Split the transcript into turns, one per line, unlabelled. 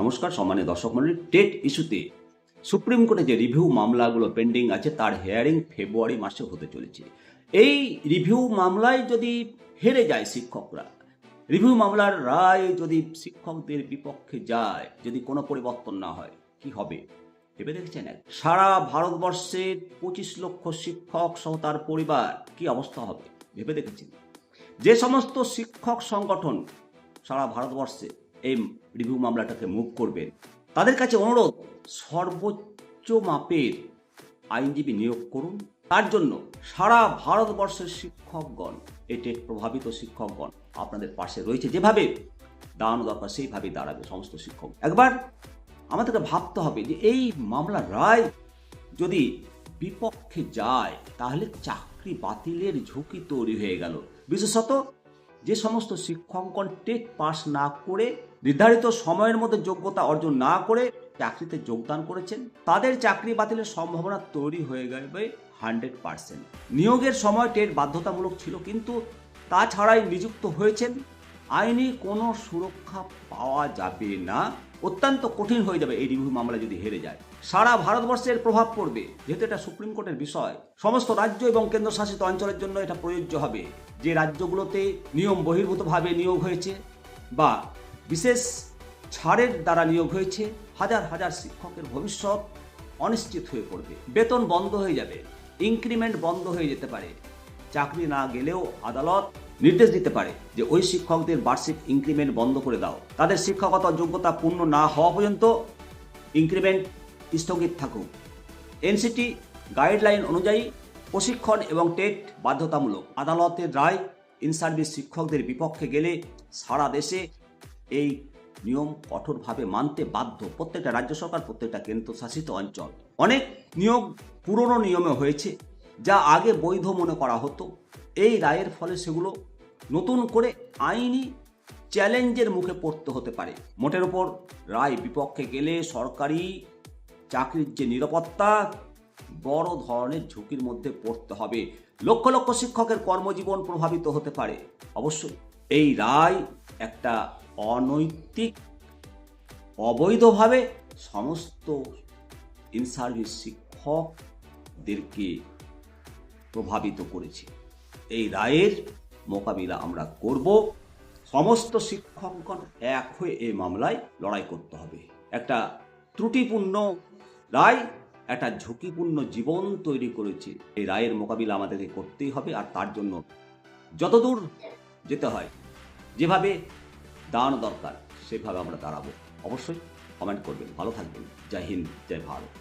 নমস্কার সম্মানীয় দর্শক মণ্ডলী, টেট ইস্যুতে সুপ্রিম কোর্টে যে রিভিউ মামলাগুলো পেন্ডিং আছে তার হিয়ারিং ফেব্রুয়ারি মাসে হতে চলেছে। এই রিভিউ মামলায় যদি হেরে যায় শিক্ষকরা, রিভিউ মামলার রায় যদি শিক্ষকদের বিপক্ষে যায়, যদি কোনো পরিবর্তন না হয়, কি হবে ভেবে দেখছেন? সারা ভারতবর্ষের 25 লক্ষ শিক্ষক সহ তার পরিবার কি অবস্থা হবে ভেবে দেখেছেন? যে সমস্ত শিক্ষক সংগঠন সারা ভারতবর্ষে এই রিভিউ মামলাটাকে মুভ করবেন, তাদের কাছে অনুরোধ, সর্বোচ্চ মাপের আইনজীবী নিয়োগ করুন। তার জন্য সারা ভারতবর্ষের শিক্ষকগণ, এই টেট প্রভাবিত শিক্ষকগণ আপনাদের পাশে রয়েছে। যেভাবে দাঁড়ানো দরকার সেইভাবেই দাঁড়াবে সমস্ত শিক্ষক। একবার আমাদেরকে ভাবতে হবে যে এই মামলার রায় যদি বিপক্ষে যায় তাহলে চাকরি বাতিলের ঝুঁকি তৈরি হয়ে গেল। বিশেষত যে সমস্ত শিক্ষকগণ টেট পাস না করে, নির্ধারিত সময়ের মধ্যে যোগ্যতা অর্জন না করে চাকরিতে যোগদান করেছেন, তাদের চাকরি বাতিলের সম্ভাবনা তৈরি হয়ে যাবে 100%। নিয়োগের সময় টেট বাধ্যতামূলক ছিল, কিন্তু তাছাড়াই নিযুক্ত হয়েছেন, আইনি কোনো সুরক্ষা পাওয়া যাবে না। অত্যন্ত কঠিন হয়ে যাবে এই রিভিউ মামলা যদি হেরে যায়। সারা ভারতবর্ষের প্রভাব পড়বে, যেহেতু এটা সুপ্রিম কোর্টের বিষয়। সমস্ত রাজ্য এবং কেন্দ্রশাসিত অঞ্চলের জন্য এটা প্রযোজ্য হবে। যে রাজ্যগুলোতে নিয়ম বহির্ভূতভাবে নিয়োগ হয়েছে বা বিশেষ ছাড়ের দ্বারা নিয়োগ হয়েছে, হাজার হাজার শিক্ষকের ভবিষ্যৎ অনিশ্চিত হয়ে পড়বে। বেতন বন্ধ হয়ে যাবে, ইনক্রিমেন্ট বন্ধ হয়ে যেতে পারে। চাকরি না গেলেও আদালত নির্দেশ দিতে পারে যে ওই শিক্ষকদের বার্ষিক ইনক্রিমেন্ট বন্ধ করে দাও। তাদের শিক্ষকতা যোগ্যতা পূর্ণ না হওয়া পর্যন্ত ইনক্রিমেন্ট স্থগিত থাকুক। এনসিটি গাইডলাইন অনুযায়ী প্রশিক্ষণ এবং টেট বাধ্যতামূলক। আদালতের রায় ইন সার্ভিস শিক্ষকদের বিপক্ষে গেলে সারা দেশে এই নিয়ম কঠোরভাবে মানতে বাধ্য প্রত্যেকটা রাজ্য সরকার, প্রত্যেকটা কেন্দ্রশাসিত অঞ্চল। অনেক নিয়োগ পুরনো নিয়মে হয়েছে, যা আগে বৈধ মনে করা হতো। এই রায়ের ফলে সেগুলো নতুন করে আইনি চ্যালেঞ্জের মুখে পড়তে হতে পারে। মোটের ওপর রায় বিপক্ষে গেলে সরকারি চাকরির যে নিরাপত্তা বড় ধরনের ঝুঁকির মধ্যে পড়তে হবে। লক্ষ লক্ষ শিক্ষকের কর্মজীবন প্রভাবিত হতে পারে। অবশ্যই এই রায় একটা অনৈতিক, অবৈধভাবে সমস্ত ইন সার্ভিস শিক্ষকদেরকে প্রভাবিত করেছে। এই রায়ের মোকাবিলা আমরা করব। সমস্ত শিক্ষকগণ এক হয়ে এই মামলায় লড়াই করতে হবে। একটা ত্রুটিপূর্ণ রায় একটা ঝুঁকিপূর্ণ জীবন তৈরি করেছে। এই রায়ের মোকাবিলা আমাদেরকে করতেই হবে, আর তার জন্য যতদূর যেতে হয়, যেভাবে দাঁড়ানো দরকার সেভাবে আমরা দাঁড়াবো। অবশ্যই কমেন্ট করবেন। ভালো থাকবেন। জয় হিন্দ, জয় ভারত।